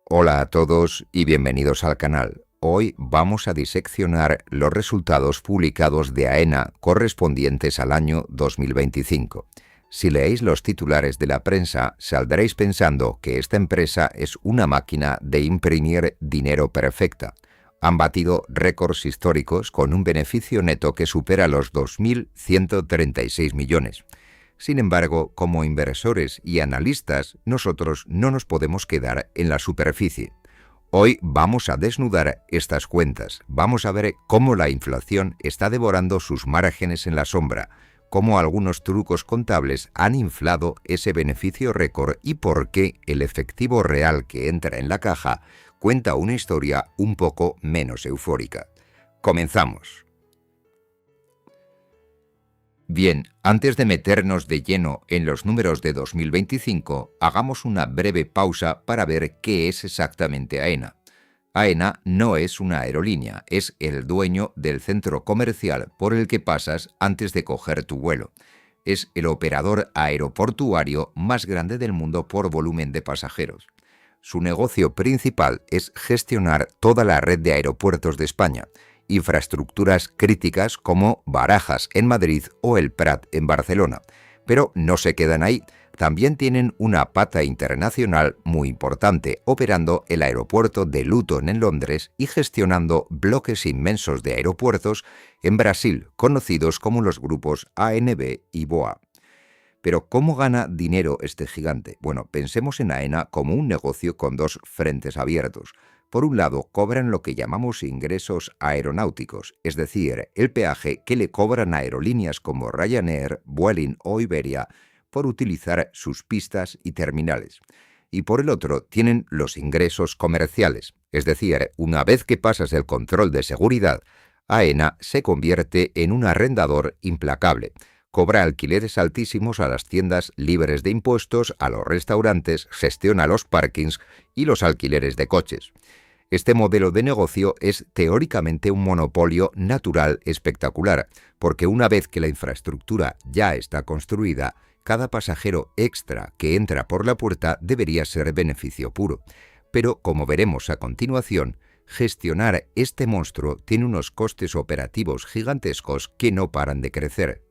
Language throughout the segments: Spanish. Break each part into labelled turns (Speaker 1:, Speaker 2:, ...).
Speaker 1: Hola a todos y bienvenidos al canal. Hoy vamos a diseccionar los resultados publicados de AENA correspondientes al año 2025. Si leéis los titulares de la prensa, saldréis pensando que esta empresa es una máquina de imprimir dinero perfecta. Han batido récords históricos con un beneficio neto que supera los 2.136 millones. Sin embargo, como inversores y analistas, nosotros no nos podemos quedar en la superficie. Hoy vamos a desnudar estas cuentas, vamos a ver cómo la inflación está devorando sus márgenes en la sombra, cómo algunos trucos contables han inflado ese beneficio récord y por qué el efectivo real que entra en la caja cuenta una historia un poco menos eufórica. Comenzamos. Bien, antes de meternos de lleno en los números de 2025, hagamos una breve pausa para ver qué es exactamente AENA. AENA no es una aerolínea, es el dueño del centro comercial por el que pasas antes de coger tu vuelo. Es el operador aeroportuario más grande del mundo por volumen de pasajeros. Su negocio principal es gestionar toda la red de aeropuertos de España, infraestructuras críticas como Barajas en Madrid o el Prat en Barcelona. Pero no se quedan ahí, también tienen una pata internacional muy importante, operando el aeropuerto de Luton en Londres y gestionando bloques inmensos de aeropuertos en Brasil, conocidos como los grupos ANB y BOA. Pero ¿cómo gana dinero este gigante? Bueno, pensemos en AENA como un negocio con dos frentes abiertos. Por un lado, cobran lo que llamamos ingresos aeronáuticos, es decir, el peaje que le cobran a aerolíneas como Ryanair, Vueling o Iberia por utilizar sus pistas y terminales. Y por el otro, tienen los ingresos comerciales, es decir, una vez que pasas el control de seguridad, AENA se convierte en un arrendador implacable. Cobra alquileres altísimos a las tiendas libres de impuestos, a los restaurantes, gestiona los parkings y los alquileres de coches. Este modelo de negocio es teóricamente un monopolio natural espectacular, porque una vez que la infraestructura ya está construida, cada pasajero extra que entra por la puerta debería ser beneficio puro. Pero, como veremos a continuación, gestionar este monstruo tiene unos costes operativos gigantescos que no paran de crecer.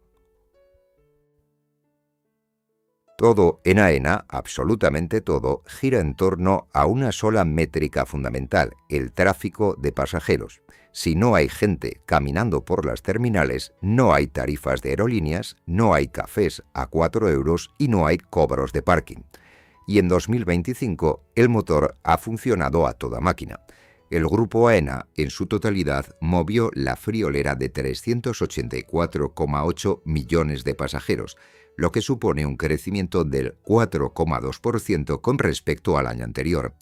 Speaker 1: Todo en AENA, absolutamente todo, gira en torno a una sola métrica fundamental, el tráfico de pasajeros. Si no hay gente caminando por las terminales, no hay tarifas de aerolíneas, no hay cafés a 4 euros y no hay cobros de parking. Y en 2025 el motor ha funcionado a toda máquina. El grupo AENA, en su totalidad, movió la friolera de 384,8 millones de pasajeros, lo que supone un crecimiento del 4,2% con respecto al año anterior.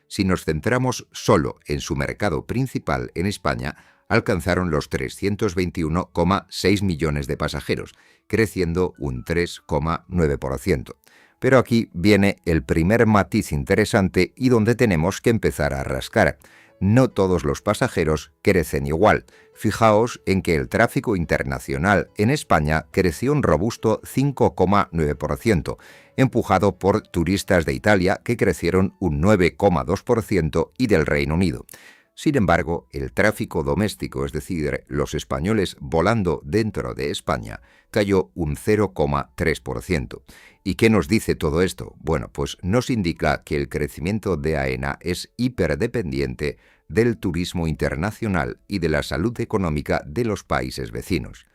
Speaker 1: Si nos centramos solo en su mercado principal en España, alcanzaron los 321,6 millones de pasajeros, creciendo un 3,9%. Pero aquí viene el primer matiz interesante y donde tenemos que empezar a rascar. No todos los pasajeros crecen igual. Fijaos en que el tráfico internacional en España creció un robusto 5,9%, empujado por turistas de Italia que crecieron un 9,2% y del Reino Unido. Sin embargo, el tráfico doméstico, es decir, los españoles volando dentro de España, cayó un 0,3%. ¿Y qué nos dice todo esto? Bueno, pues nos indica que el crecimiento de AENA es hiperdependiente del turismo internacional y de la salud económica de los países vecinos.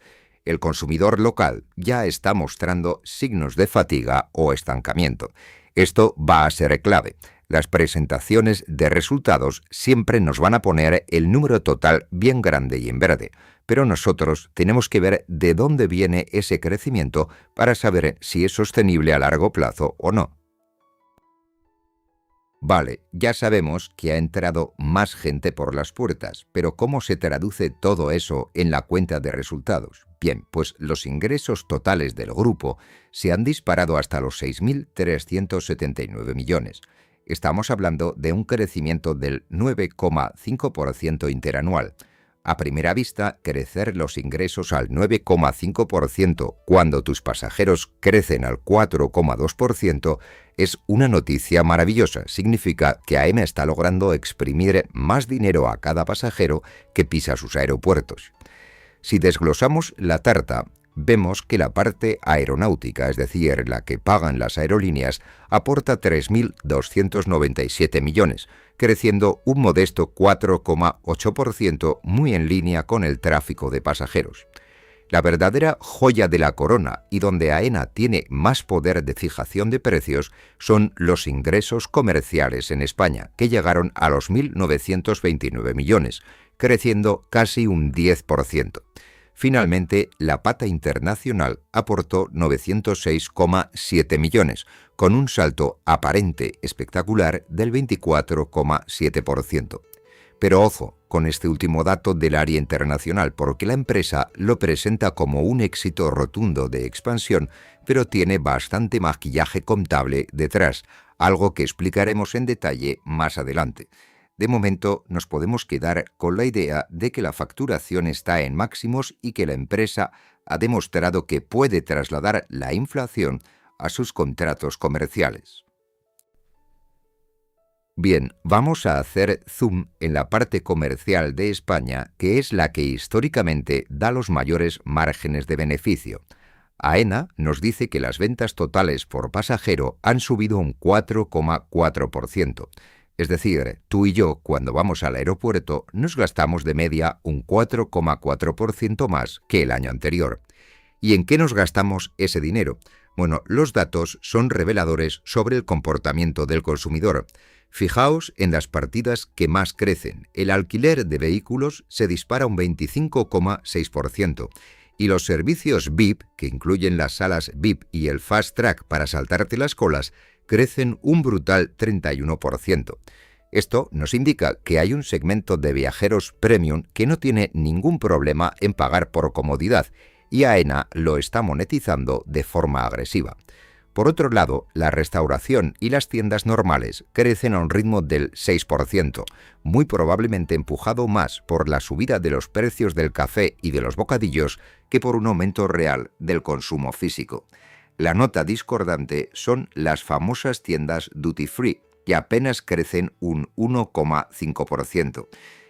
Speaker 1: El consumidor local ya está mostrando signos de fatiga o estancamiento. Esto va a ser clave. Las presentaciones de resultados siempre nos van a poner el número total bien grande y en verde, pero nosotros tenemos que ver de dónde viene ese crecimiento para saber si es sostenible a largo plazo o no. Vale, ya sabemos que ha entrado más gente por las puertas, pero ¿cómo se traduce todo eso en la cuenta de resultados? Bien, pues los ingresos totales del grupo se han disparado hasta los 6.379 millones. Estamos hablando de un crecimiento del 9,5% interanual. A primera vista, crecer los ingresos al 9,5% cuando tus pasajeros crecen al 4,2% es una noticia maravillosa. Significa que AENA está logrando exprimir más dinero a cada pasajero que pisa sus aeropuertos. Si desglosamos la tarta, vemos que la parte aeronáutica, es decir, la que pagan las aerolíneas, aporta 3.297 millones, creciendo un modesto 4,8%, muy en línea con el tráfico de pasajeros. La verdadera joya de la corona y donde AENA tiene más poder de fijación de precios son los ingresos comerciales en España, que llegaron a los 1.929 millones, creciendo casi un 10%. Finalmente, la pata internacional aportó 906,7 millones, con un salto aparente espectacular del 24,7%. Pero ojo con este último dato del área internacional, porque la empresa lo presenta como un éxito rotundo de expansión, pero tiene bastante maquillaje contable detrás, algo que explicaremos en detalle más adelante. De momento, nos podemos quedar con la idea de que la facturación está en máximos y que la empresa ha demostrado que puede trasladar la inflación a sus contratos comerciales. Bien, vamos a hacer zoom en la parte comercial de España, que es la que históricamente da los mayores márgenes de beneficio. AENA nos dice que las ventas totales por pasajero han subido un 4,4%. Es decir, tú y yo, cuando vamos al aeropuerto, nos gastamos de media un 4,4% más que el año anterior. ¿Y en qué nos gastamos ese dinero? Bueno, los datos son reveladores sobre el comportamiento del consumidor. Fijaos en las partidas que más crecen. El alquiler de vehículos se dispara un 25,6%. Y los servicios VIP, que incluyen las salas VIP y el Fast Track para saltarte las colas, crecen un brutal 31%. Esto nos indica que hay un segmento de viajeros premium que no tiene ningún problema en pagar por comodidad, y AENA lo está monetizando de forma agresiva. Por otro lado, la restauración y las tiendas normales crecen a un ritmo del 6%, muy probablemente empujado más por la subida de los precios del café y de los bocadillos que por un aumento real del consumo físico. La nota discordante son las famosas tiendas duty free, que apenas crecen un 1,5%.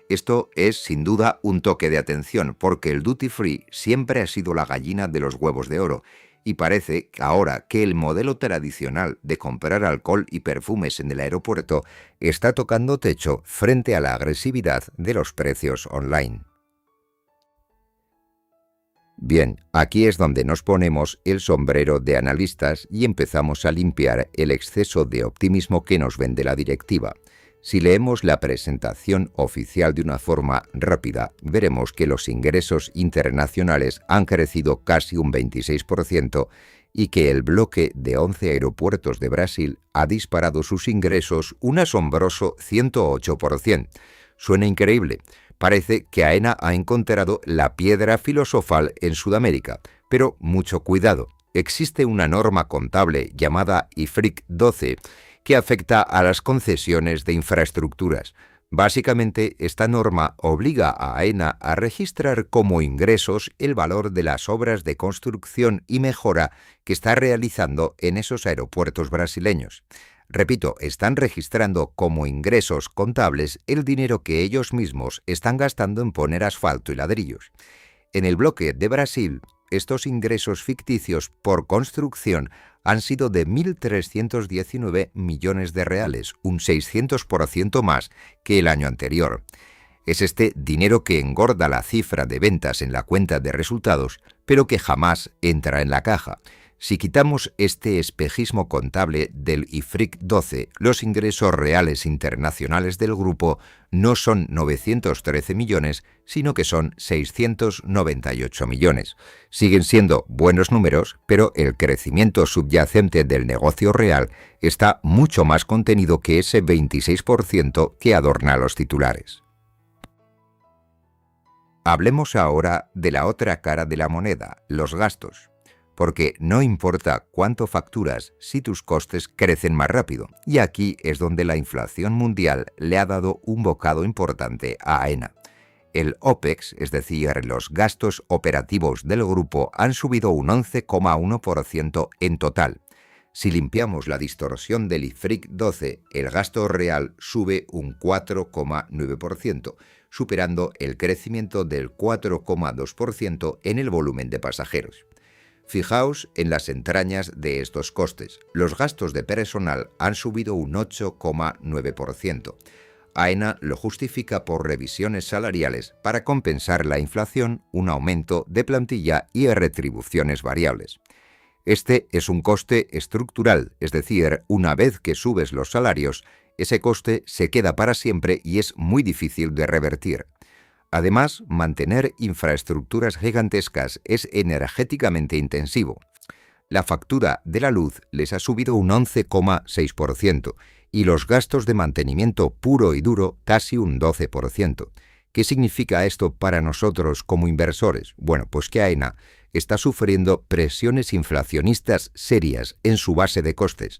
Speaker 1: Esto es sin duda un toque de atención, porque el duty free siempre ha sido la gallina de los huevos de oro, y parece ahora que el modelo tradicional de comprar alcohol y perfumes en el aeropuerto está tocando techo frente a la agresividad de los precios online. Bien, aquí es donde nos ponemos el sombrero de analistas y empezamos a limpiar el exceso de optimismo que nos vende la directiva. Si leemos la presentación oficial de una forma rápida, veremos que los ingresos internacionales han crecido casi un 26% y que el bloque de 11 aeropuertos de Brasil ha disparado sus ingresos un asombroso 108%. Suena increíble. Parece que AENA ha encontrado la piedra filosofal en Sudamérica, pero mucho cuidado. Existe una norma contable llamada IFRIC 12 que afecta a las concesiones de infraestructuras. Básicamente, esta norma obliga a AENA a registrar como ingresos el valor de las obras de construcción y mejora que está realizando en esos aeropuertos brasileños. Repito, están registrando como ingresos contables el dinero que ellos mismos están gastando en poner asfalto y ladrillos. En el bloque de Brasil, estos ingresos ficticios por construcción han sido de 1.319 millones de reales, un 600% más que el año anterior. Es este dinero que engorda la cifra de ventas en la cuenta de resultados, pero que jamás entra en la caja. Si quitamos este espejismo contable del IFRIC 12, los ingresos reales internacionales del grupo no son 913 millones, sino que son 698 millones. Siguen siendo buenos números, pero el crecimiento subyacente del negocio real está mucho más contenido que ese 26% que adorna los titulares. Hablemos ahora de la otra cara de la moneda, los gastos. Porque no importa cuánto facturas si tus costes crecen más rápido, y aquí es donde la inflación mundial le ha dado un bocado importante a AENA. el OPEX, es decir, los gastos operativos del grupo, han subido un 11,1% en total. Si limpiamos la distorsión del IFRIC 12, el gasto real sube un 4,9%, superando el crecimiento del 4,2% en el volumen de pasajeros. Fijaos en las entrañas de estos costes. Los gastos de personal han subido un 8,9%. AENA lo justifica por revisiones salariales para compensar la inflación, un aumento de plantilla y retribuciones variables. Este es un coste estructural, es decir, una vez que subes los salarios, ese coste se queda para siempre y es muy difícil de revertir. Además, mantener infraestructuras gigantescas es energéticamente intensivo. La factura de la luz les ha subido un 11,6% y los gastos de mantenimiento puro y duro casi un 12%. ¿Qué significa esto para nosotros como inversores? Bueno, pues que AENA está sufriendo presiones inflacionistas serias en su base de costes.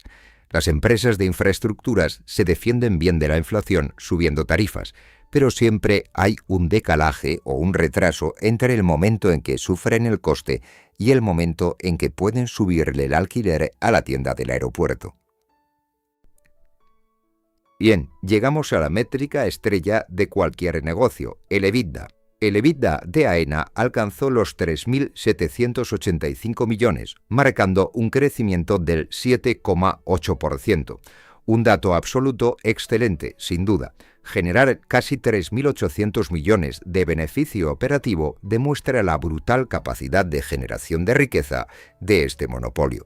Speaker 1: Las empresas de infraestructuras se defienden bien de la inflación subiendo tarifas, pero siempre hay un decalaje o un retraso entre el momento en que sufren el coste y el momento en que pueden subirle el alquiler a la tienda del aeropuerto. Bien, llegamos a la métrica estrella de cualquier negocio, el EBITDA. El EBITDA de AENA alcanzó los 3.785 millones, marcando un crecimiento del 7,8%. Un dato absoluto excelente, sin duda. Generar casi 3.800 millones de beneficio operativo demuestra la brutal capacidad de generación de riqueza de este monopolio.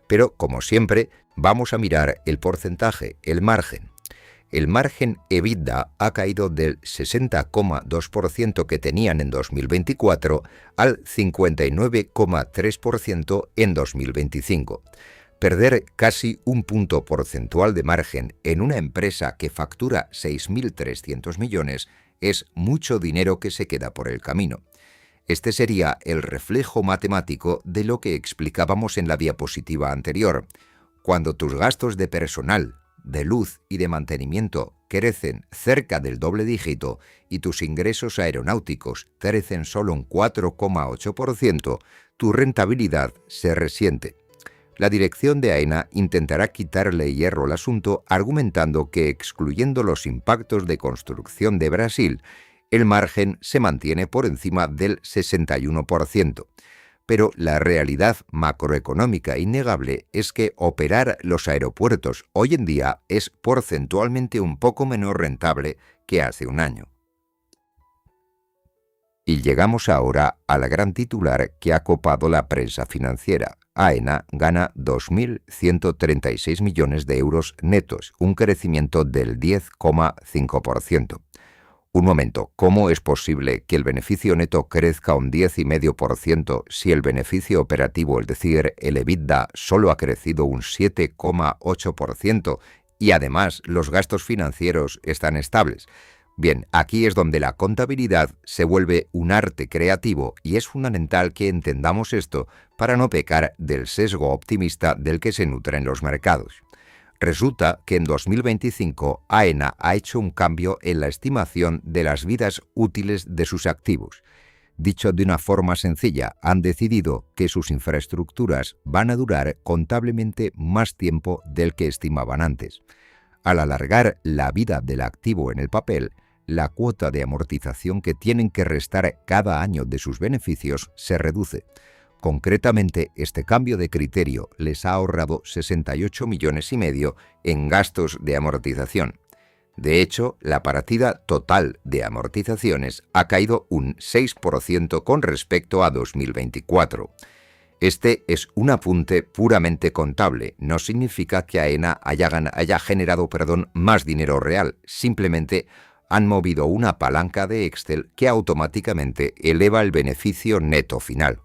Speaker 1: Pero, como siempre, vamos a mirar el porcentaje, el margen. El margen EBITDA ha caído del 60,2% que tenían en 2024 al 59,3% en 2025. Perder casi un punto porcentual de margen en una empresa que factura 6.300 millones es mucho dinero que se queda por el camino. Este sería el reflejo matemático de lo que explicábamos en la diapositiva anterior. Cuando tus gastos de personal, de luz y de mantenimiento crecen cerca del doble dígito y tus ingresos aeronáuticos crecen solo un 4,8%, tu rentabilidad se resiente. La dirección de AENA intentará quitarle hierro al asunto argumentando que, excluyendo los impactos de construcción de Brasil, el margen se mantiene por encima del 61%. Pero la realidad macroeconómica innegable es que operar los aeropuertos hoy en día es porcentualmente un poco menos rentable que hace un año. Y llegamos ahora al gran titular que ha copado la prensa financiera. AENA gana 2.136 millones de euros netos, un crecimiento del 10,5%. Un momento, ¿cómo es posible que el beneficio neto crezca un 10,5% si el beneficio operativo, es decir, el EBITDA, solo ha crecido un 7,8% y además los gastos financieros están estables? Bien, aquí es donde la contabilidad se vuelve un arte creativo y es fundamental que entendamos esto para no pecar del sesgo optimista del que se nutren los mercados. Resulta que en 2025 AENA ha hecho un cambio en la estimación de las vidas útiles de sus activos. Dicho de una forma sencilla, han decidido que sus infraestructuras van a durar contablemente más tiempo del que estimaban antes. Al alargar la vida del activo en el papel, la cuota de amortización que tienen que restar cada año de sus beneficios se reduce. Concretamente, este cambio de criterio les ha ahorrado 68,5 millones en gastos de amortización. De hecho, la partida total de amortizaciones ha caído un 6% con respecto a 2024. Este es un apunte puramente contable, no significa que AENA haya generado más dinero real, simplemente han movido una palanca de Excel que automáticamente eleva el beneficio neto final.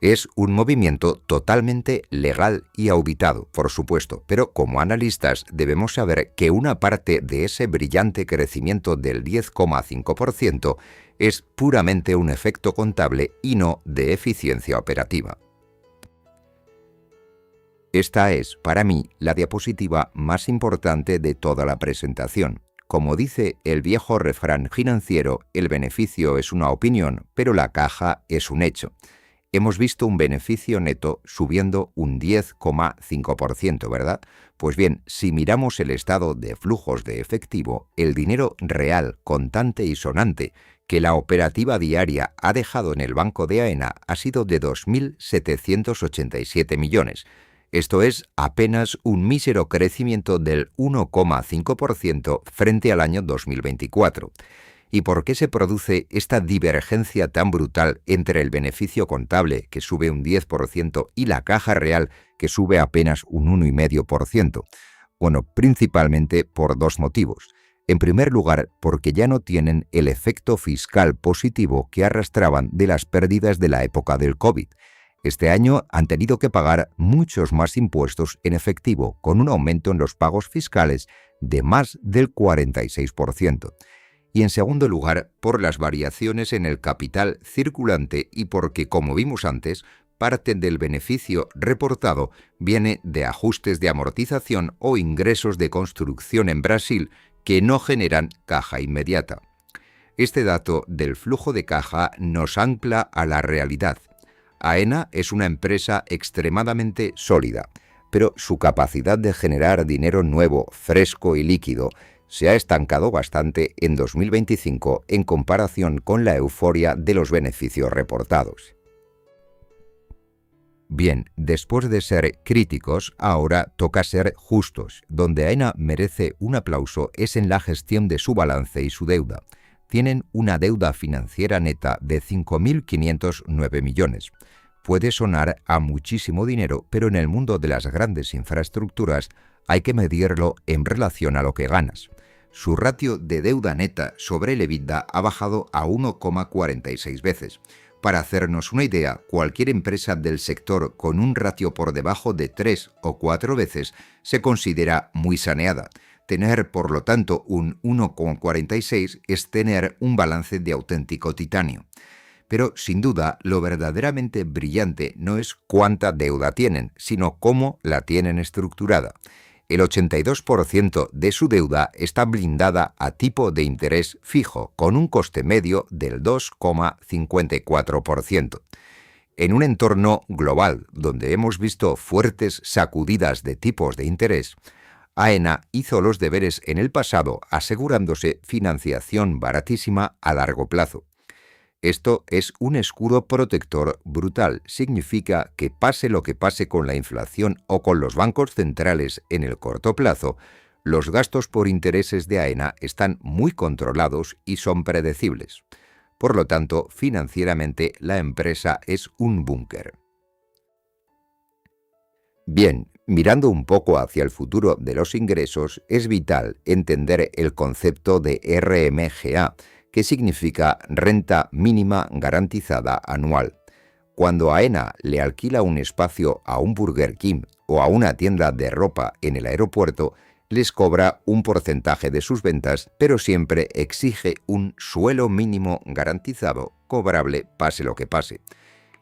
Speaker 1: Es un movimiento totalmente legal y auditado, por supuesto, pero como analistas debemos saber que una parte de ese brillante crecimiento del 10,5% es puramente un efecto contable y no de eficiencia operativa. Esta es, para mí, la diapositiva más importante de toda la presentación. como dice el viejo refrán financiero, el beneficio es una opinión, pero la caja es un hecho. Hemos visto un beneficio neto subiendo un 10,5%, ¿verdad? Pues bien, si miramos el estado de flujos de efectivo, el dinero real, contante y sonante que la operativa diaria ha dejado en el banco de AENA ha sido de 2.787 millones. Esto es apenas un mísero crecimiento del 1,5% frente al año 2024. ¿Y por qué se produce esta divergencia tan brutal entre el beneficio contable, que sube un 10%, y la caja real, que sube apenas un 1,5%? Bueno, principalmente por dos motivos. En primer lugar, porque ya no tienen el efecto fiscal positivo que arrastraban de las pérdidas de la época del COVID. Este año han tenido que pagar muchos más impuestos en efectivo, con un aumento en los pagos fiscales de más del 46%. Y en segundo lugar, por las variaciones en el capital circulante y porque, como vimos antes, parte del beneficio reportado viene de ajustes de amortización o ingresos de construcción en Brasil que no generan caja inmediata. Este dato del flujo de caja nos ancla a la realidad. AENA es una empresa extremadamente sólida, pero su capacidad de generar dinero nuevo, fresco y líquido se ha estancado bastante en 2025 en comparación con la euforia de los beneficios reportados. Bien, después de ser críticos, ahora toca ser justos. Donde AENA merece un aplauso es en la gestión de su balance y su deuda. Tienen una deuda financiera neta de 5.509 millones. Puede sonar a muchísimo dinero, pero en el mundo de las grandes infraestructuras hay que medirlo en relación a lo que ganas. Su ratio de deuda neta sobre el EBITDA ha bajado a 1,46 veces. Para hacernos una idea, cualquier empresa del sector con un ratio por debajo de 3 o 4 veces se considera muy saneada. Tener, por lo tanto, un 1,46 es tener un balance de auténtico titanio. Pero, sin duda, lo verdaderamente brillante no es cuánta deuda tienen, sino cómo la tienen estructurada. El 82% de su deuda está blindada a tipo de interés fijo, con un coste medio del 2,54%. En un entorno global donde hemos visto fuertes sacudidas de tipos de interés, AENA hizo los deberes en el pasado asegurándose financiación baratísima a largo plazo. Esto es un escudo protector brutal. Significa que pase lo que pase con la inflación o con los bancos centrales en el corto plazo, los gastos por intereses de AENA están muy controlados y son predecibles. Por lo tanto, financieramente la empresa es un búnker. Bien, mirando un poco hacia el futuro de los ingresos, es vital entender el concepto de RMGA, que significa renta mínima garantizada anual. Cuando AENA le alquila un espacio a un Burger King o a una tienda de ropa en el aeropuerto, les cobra un porcentaje de sus ventas, pero siempre exige un suelo mínimo garantizado, cobrable pase lo que pase.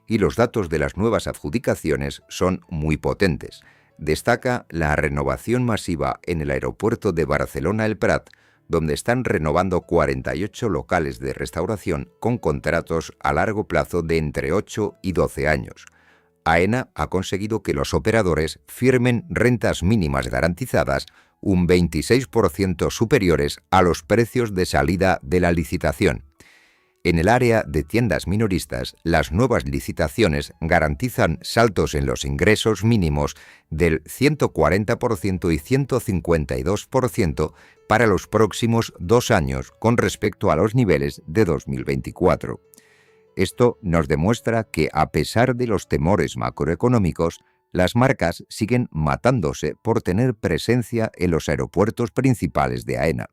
Speaker 1: Y los datos de las nuevas adjudicaciones son muy potentes. Destaca la renovación masiva en el aeropuerto de Barcelona El Prat, donde están renovando 48 locales de restauración con contratos a largo plazo de entre 8 y 12 años. AENA ha conseguido que los operadores firmen rentas mínimas garantizadas un 26% superiores a los precios de salida de la licitación. En el área de tiendas minoristas, las nuevas licitaciones garantizan saltos en los ingresos mínimos del 140% y 152% para los próximos 2 años con respecto a los niveles de 2024. Esto nos demuestra que, a pesar de los temores macroeconómicos, las marcas siguen matándose por tener presencia en los aeropuertos principales de AENA.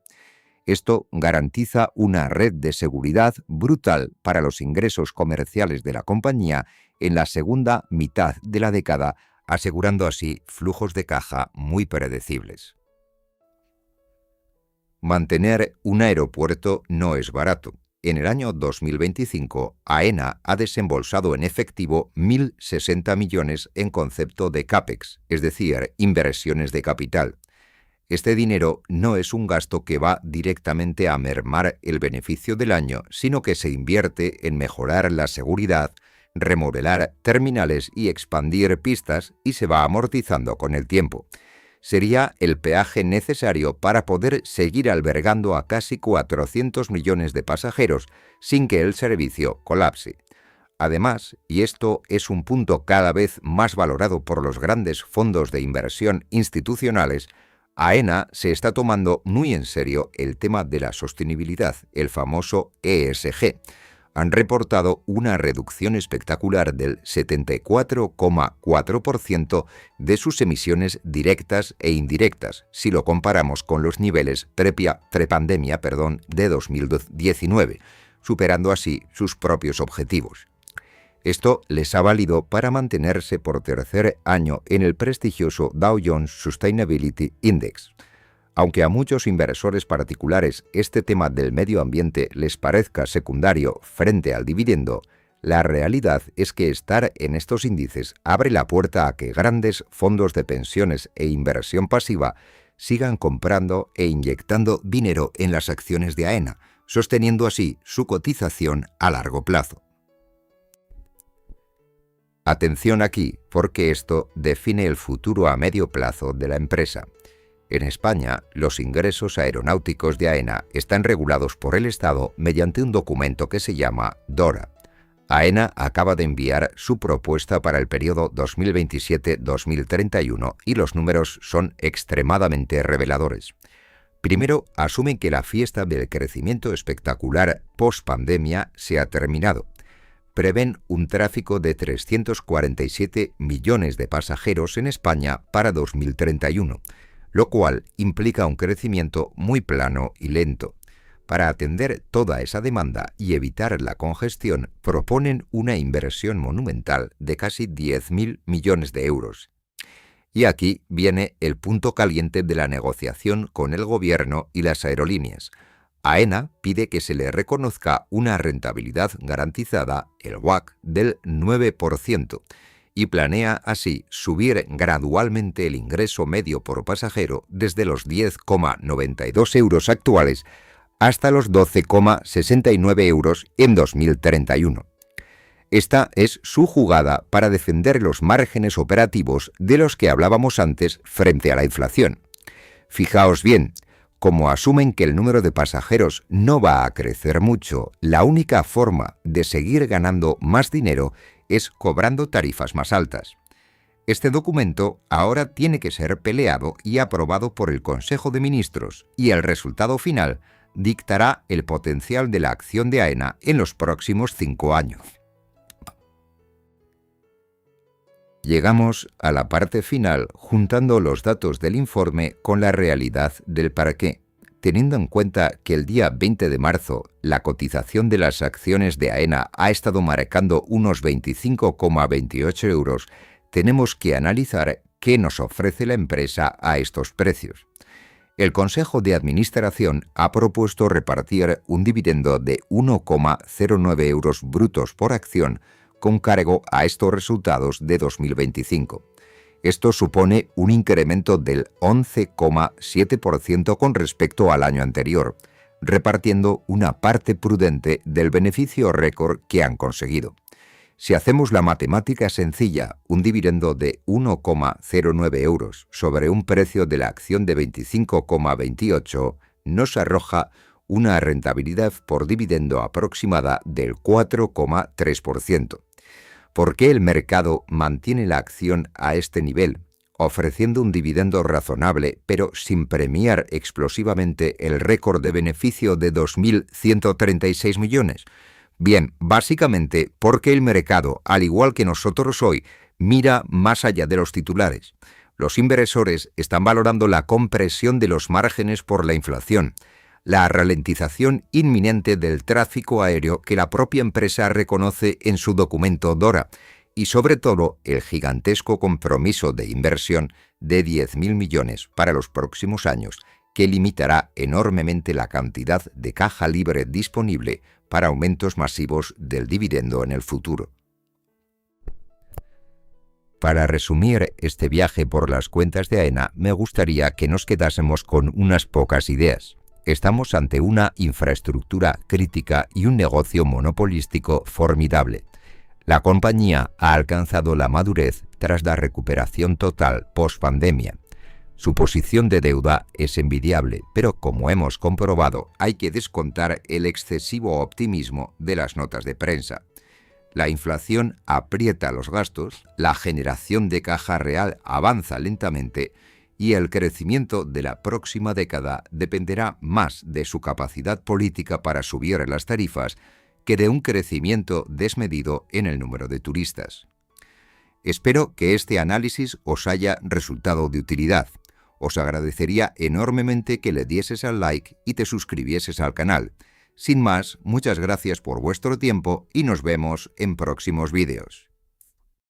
Speaker 1: Esto garantiza una red de seguridad brutal para los ingresos comerciales de la compañía en la segunda mitad de la década, asegurando así flujos de caja muy predecibles. Mantener un aeropuerto no es barato. En el año 2025, AENA ha desembolsado en efectivo 1.060 millones en concepto de CAPEX, es decir, inversiones de capital. Este dinero no es un gasto que va directamente a mermar el beneficio del año, sino que se invierte en mejorar la seguridad, remodelar terminales y expandir pistas, y se va amortizando con el tiempo. Sería el peaje necesario para poder seguir albergando a casi 400 millones de pasajeros sin que el servicio colapse. Además, y esto es un punto cada vez más valorado por los grandes fondos de inversión institucionales, AENA se está tomando muy en serio el tema de la sostenibilidad, el famoso ESG. Han reportado una reducción espectacular del 74,4% de sus emisiones directas e indirectas, si lo comparamos con los niveles prepandemia de 2019, superando así sus propios objetivos. Esto les ha valido para mantenerse por tercer año en el prestigioso Dow Jones Sustainability Index. Aunque a muchos inversores particulares este tema del medio ambiente les parezca secundario frente al dividendo, la realidad es que estar en estos índices abre la puerta a que grandes fondos de pensiones e inversión pasiva sigan comprando e inyectando dinero en las acciones de AENA, sosteniendo así su cotización a largo plazo. Atención aquí, porque esto define el futuro a medio plazo de la empresa. En España, los ingresos aeronáuticos de AENA están regulados por el Estado mediante un documento que se llama DORA. AENA acaba de enviar su propuesta para el periodo 2027-2031 y los números son extremadamente reveladores. Primero, asumen que la fiesta del crecimiento espectacular post-pandemia se ha terminado. Prevén un tráfico de 347 millones de pasajeros en España para 2031, lo cual implica un crecimiento muy plano y lento. Para atender toda esa demanda y evitar la congestión, proponen una inversión monumental de casi 10.000 millones de euros. Y aquí viene el punto caliente de la negociación con el gobierno y las aerolíneas. AENA pide que se le reconozca una rentabilidad garantizada, el WACC, del 9%, y planea así subir gradualmente el ingreso medio por pasajero desde los 10,92 euros actuales hasta los 12,69 euros en 2031. Esta es su jugada para defender los márgenes operativos de los que hablábamos antes frente a la inflación. Fijaos bien, como asumen que el número de pasajeros no va a crecer mucho, la única forma de seguir ganando más dinero es cobrando tarifas más altas. Este documento ahora tiene que ser peleado y aprobado por el Consejo de Ministros, y el resultado final dictará el potencial de la acción de AENA en los próximos 5 años. Llegamos a la parte final juntando los datos del informe con la realidad del para qué. Teniendo en cuenta que el día 20 de marzo la cotización de las acciones de AENA ha estado marcando unos 25,28 euros, tenemos que analizar qué nos ofrece la empresa a estos precios. El Consejo de Administración ha propuesto repartir un dividendo de 1,09 euros brutos por acción con cargo a estos resultados de 2025. Esto supone un incremento del 11,7% con respecto al año anterior, repartiendo una parte prudente del beneficio récord que han conseguido. Si hacemos la matemática sencilla, un dividendo de 1,09 euros sobre un precio de la acción de 25,28 nos arroja una rentabilidad por dividendo aproximada del 4,3%. ¿Por qué el mercado mantiene la acción a este nivel, ofreciendo un dividendo razonable, pero sin premiar explosivamente el récord de beneficio de 2.136 millones? Bien, básicamente porque el mercado, al igual que nosotros hoy, mira más allá de los titulares. Los inversores están valorando la compresión de los márgenes por la inflación, la ralentización inminente del tráfico aéreo que la propia empresa reconoce en su documento DORA y sobre todo el gigantesco compromiso de inversión de 10.000 millones para los próximos años, que limitará enormemente la cantidad de caja libre disponible para aumentos masivos del dividendo en el futuro. Para resumir este viaje por las cuentas de AENA, me gustaría que nos quedásemos con unas pocas ideas. Estamos ante una infraestructura crítica y un negocio monopolístico formidable. La compañía ha alcanzado la madurez tras la recuperación total post-pandemia. Su posición de deuda es envidiable, pero como hemos comprobado, hay que descontar el excesivo optimismo de las notas de prensa. La inflación aprieta los gastos, la generación de caja real avanza lentamente y el crecimiento de la próxima década dependerá más de su capacidad política para subir las tarifas que de un crecimiento desmedido en el número de turistas. Espero que este análisis os haya resultado de utilidad. Os agradecería enormemente que le dieses al like y te suscribieses al canal. Sin más, muchas gracias por vuestro tiempo y nos vemos en próximos vídeos.